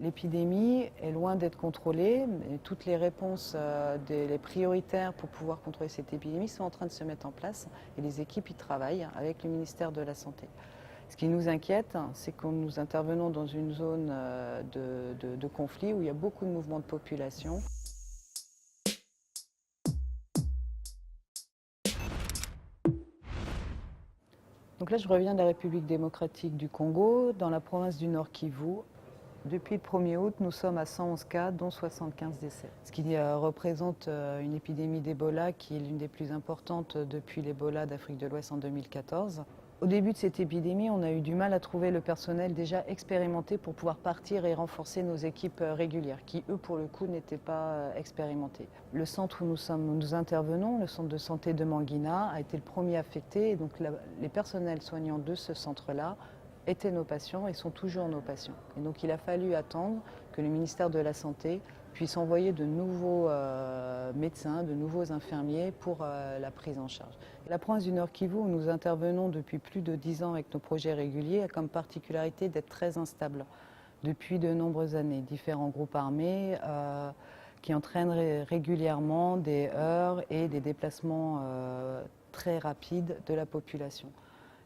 L'épidémie est loin d'être contrôlée, mais toutes les réponses les prioritaires pour pouvoir contrôler cette épidémie sont en train de se mettre en place et les équipes y travaillent avec le ministère de la Santé. Ce qui nous inquiète, c'est que nous intervenons dans une zone de conflit où il y a beaucoup de mouvements de population. Donc là, je reviens de la République démocratique du Congo, dans la province du Nord Kivu. Depuis le 1er août, nous sommes à 111 cas, dont 75 décès. Ce qui représente une épidémie d'Ebola qui est l'une des plus importantes depuis l'Ebola d'Afrique de l'Ouest en 2014. Au début de cette épidémie, on a eu du mal à trouver le personnel déjà expérimenté pour pouvoir partir et renforcer nos équipes régulières, qui eux, pour le coup, n'étaient pas expérimentés. Le centre où nous intervenons, le centre de santé de Mangina, a été le premier affecté. Et donc les personnels soignants de ce centre-là étaient nos patients et sont toujours nos patients. Et donc il a fallu attendre que le ministère de la Santé puisse envoyer de nouveaux médecins, de nouveaux infirmiers pour la prise en charge. La province du Nord Kivu, où nous intervenons depuis plus de 10 ans avec nos projets réguliers, a comme particularité d'être très instable depuis de nombreuses années. Différents groupes armés qui entraînent régulièrement des heurts et des déplacements très rapides de la population.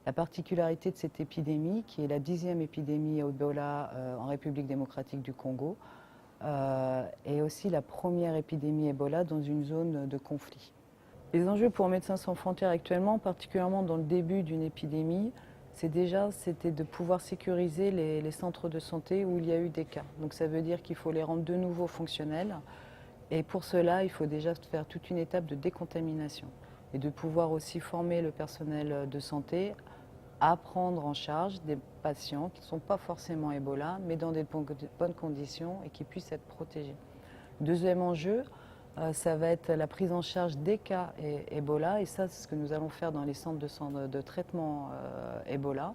La particularité de cette épidémie, qui est la 10e épidémie Ebola en République démocratique du Congo, est aussi la première épidémie Ebola dans une zone de conflit. Les enjeux pour Médecins sans frontières actuellement, particulièrement dans le début d'une épidémie, c'était de pouvoir sécuriser les centres de santé où il y a eu des cas. Donc ça veut dire qu'il faut les rendre de nouveau fonctionnels. Et pour cela, il faut déjà faire toute une étape de décontamination et de pouvoir aussi former le personnel de santé à prendre en charge des patients qui ne sont pas forcément Ebola, mais dans des bonnes conditions et qui puissent être protégés. Deuxième enjeu, ça va être la prise en charge des cas Ebola, et ça, c'est ce que nous allons faire dans les centres de traitement Ebola.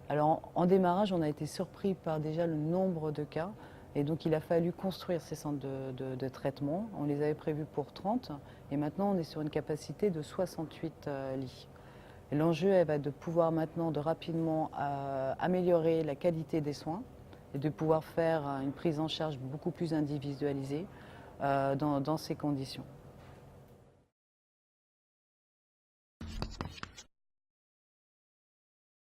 Alors, en démarrage, on a été surpris par déjà le nombre de cas, et donc il a fallu construire ces centres de traitement. On les avait prévus pour 30, et maintenant on est sur une capacité de 68 lits. L'enjeu va être de pouvoir maintenant rapidement améliorer la qualité des soins et de pouvoir faire une prise en charge beaucoup plus individualisée dans ces conditions.